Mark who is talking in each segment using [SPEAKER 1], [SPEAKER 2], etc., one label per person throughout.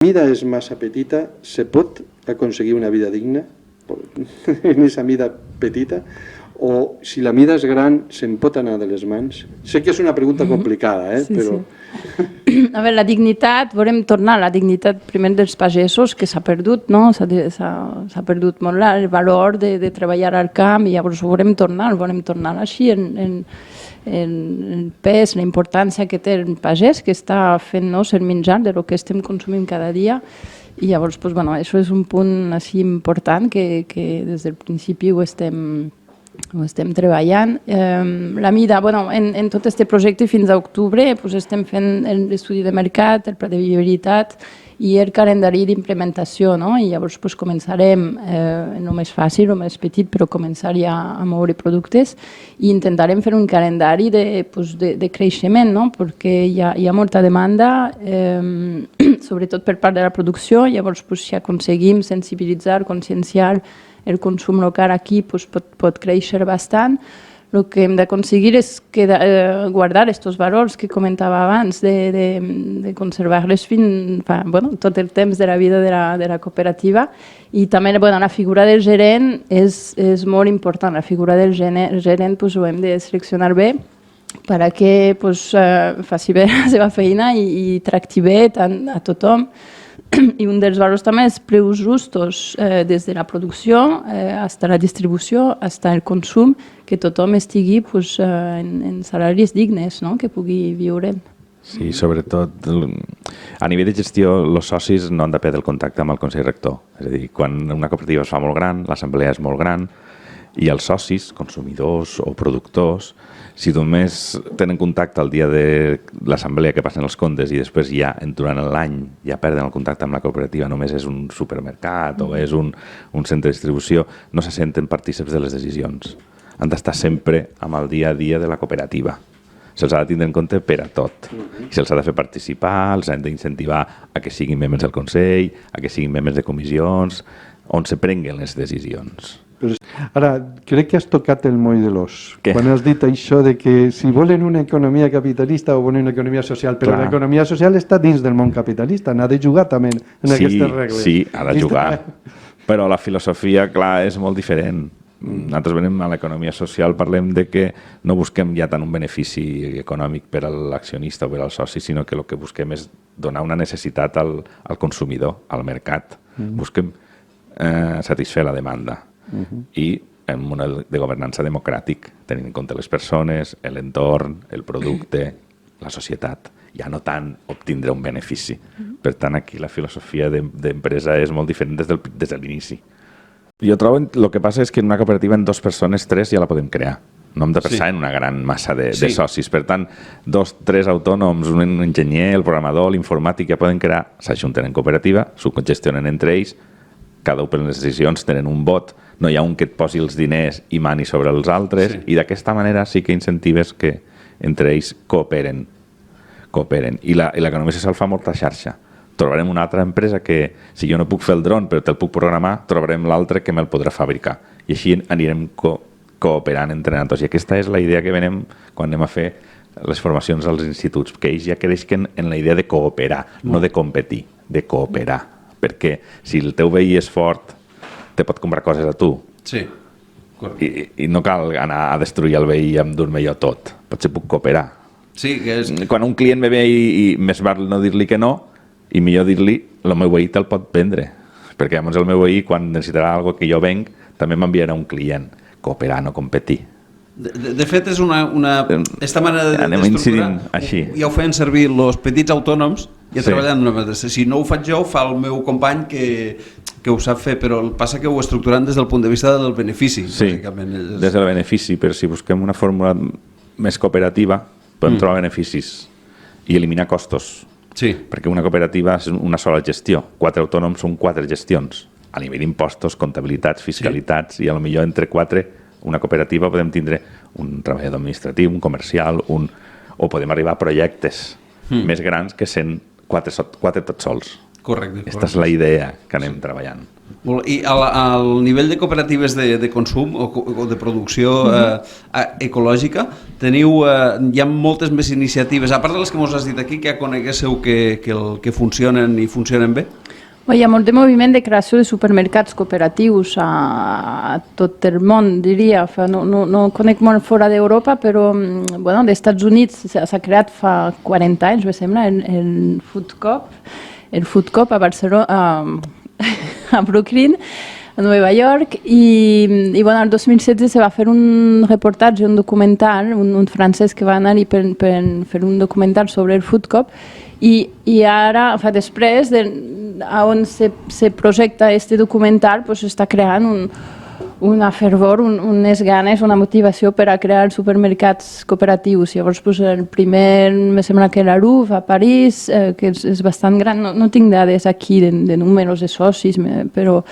[SPEAKER 1] mida és massa petita, se pot aconseguir una vida digna en aquesta mida petita, o si la mida és gran se'n pot anar de les mans? Sé que és una pregunta complicada, però...
[SPEAKER 2] A veure, la dignitat, volem tornar a la dignitat primer dels pagesos, que s'ha perdut, no? S'ha perdut molt el valor de treballar al camp, i llavors volem tornar així en el pes, la importància que té el pagès, que està fent-nos el menjar de lo que estem consumint cada dia. I llavors, això és un punt així important que des del principi ho estem treballant. La mida, en tot aquest projecte fins a octubre estem fent l'estudi de mercat, el pla de viabilitat i el calendari d'implementació, i llavors començarem, no més fàcil, no més petit, però començar ja a moure productes i intentarem fer un calendari de creixement, perquè hi ha molta demanda, sobretot per part de la producció. Llavors, si aconseguim sensibilitzar, conscienciar el consum local aquí, pot créixer bastant. El que hem d'aconseguir és guardar aquests valors que comentava abans, de conservar-les fins tot el temps de la vida de la cooperativa. I també la figura del gerent és molt important. La figura del gerent ho hem de seleccionar bé perquè faci bé la seva feina i tracti bé a tothom. I un dels valors també és preus justos des de la producció fins a la distribució, fins al consum, que tothom estigui en salaris dignes, que pugui viure.
[SPEAKER 3] Sí, sobretot a nivell de gestió, els socis no han de perdre el contacte amb el Consell Rector. És a dir, quan una cooperativa es fa molt gran, l'assemblea és molt gran, i els socis, consumidors o productors, si només tenen contacte el dia de l'assemblea que passen els comptes i després ja durant l'any ja perden el contacte amb la cooperativa, només és un supermercat o és un centre de distribució, no se senten partícips de les decisions. Han d'estar sempre amb el dia a dia de la cooperativa. Se'ls ha de tindre en compte per a tot. I se'ls ha de fer participar, els han d'incentivar a que siguin membres del Consell, a que siguin membres de comissions, on se prenguen les decisions.
[SPEAKER 1] Ara, crec que has tocat el moll de l'os. Quan has dit això de que si volen una economia capitalista o volen una economia social, però l'economia social està dins del món capitalista, n'ha de jugar també en aquestes regles.
[SPEAKER 3] Sí, ha de jugar, però la filosofia, clar, és molt diferent. Nosaltres venim a l'economia social, parlem de que no busquem ja tant un benefici econòmic per a l'accionista o per al soci, sinó que el que busquem és donar una necessitat al consumidor, al mercat. Busquem satisfer la demanda. I en un model de governança democràtic, tenint en compte les persones, l'entorn, el producte, la societat, ja no tant obtindre un benefici. Per tant, aquí la filosofia d'empresa és molt diferent des de l'inici. Jo trobo que el que passa és que en una cooperativa en 2 persones, 3 ja la podem crear. No hem de pensar en una gran massa de socis. Per tant, 2, 3 autònoms, un enginyer, el programador, l'informàtic, ja poden crear, s'ajunten en cooperativa, s'ho congestionen entre ells, cada un per les decisions, tenen un vot, no hi ha un que et posi els diners i mani sobre els altres, i d'aquesta manera sí que incentives que entre ells cooperen. I l'economia social fa molta xarxa. Trobarem una altra empresa que, si jo no puc fer el dron però te'l puc programar, trobarem l'altre que me'l podrà fabricar. I així anirem cooperant entre nosaltres. I aquesta és la idea que venem quan anem a fer les formacions als instituts, que ells ja creixen en la idea de cooperar, no de competir, de cooperar. Perquè si el teu veí és fort, te pot comprar coses a tu.
[SPEAKER 4] Sí, correcte.
[SPEAKER 3] I no cal anar a destruir el veí i endur-me jo tot. Potser puc cooperar.
[SPEAKER 4] Sí, que és...
[SPEAKER 3] Quan un client me ve i més val no dir-li que no, i millor dir-li, el meu veí te'l pot vendre. Perquè llavors el meu veí, quan necessitarà alguna que jo venc, també m'enviarà un client. Cooperar, no competir.
[SPEAKER 4] De fet, és esta manera
[SPEAKER 3] d'estructurar,
[SPEAKER 4] ja ho feien servir els petits autònoms, ja treballant una vegada. Si no ho faig jo, ho fa el meu company que ho sap fer, però el passa que ho estructuran des del punt de vista del benefici.
[SPEAKER 3] Sí, des del benefici, però si busquem una fórmula més cooperativa, podem trobar beneficis i eliminar costos.
[SPEAKER 4] Sí.
[SPEAKER 3] Perquè una cooperativa és una sola gestió, 4 autònoms són 4 gestions, a nivell d'impostos, comptabilitats, fiscalitats, i potser entre 4 una cooperativa podem tindre un treballador administratiu, un comercial, o podem arribar a projectes més grans que sent 4 tots sols.
[SPEAKER 4] Correcte.
[SPEAKER 3] Aquesta és la idea que anem treballant.
[SPEAKER 4] I al nivell de cooperatives de consum o de producció ecològica, hi ha moltes més iniciatives, a part de les que ens has dit aquí, que ja coneguéssiu que funcionen i funcionen bé?
[SPEAKER 2] Hi ha molt de moviment de creació de supermercats cooperatius a tot el món, diria. No conec molt fora d'Europa, però als Estats Units s'ha creat fa 40 anys, me sembla, el Food Coop a Barcelona, a Brooklyn, a Nova York, i el 2016 se va fer un reportatge, un documental, un francès que va anar-hi per fer un documental sobre el Food Coop, i ara, després, on se projecta aquest documental, està creant una fervor, unes ganes, una motivació per a crear supermercats cooperatius. Llavors, el primer, me sembla que la Louvre a París, que és bastant gran, no tinc dades aquí de números de socis, però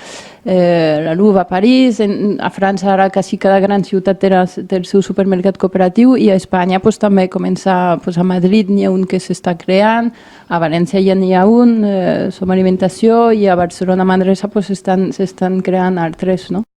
[SPEAKER 2] la Louvre a París, a França ara quasi cada gran ciutat té el seu supermercat cooperatiu, i a Espanya també comença, a Madrid n'hi ha un que s'està creant, a València ja n'hi ha un, Som Alimentació, i a Barcelona, Manresa, s'estan creant altres, no?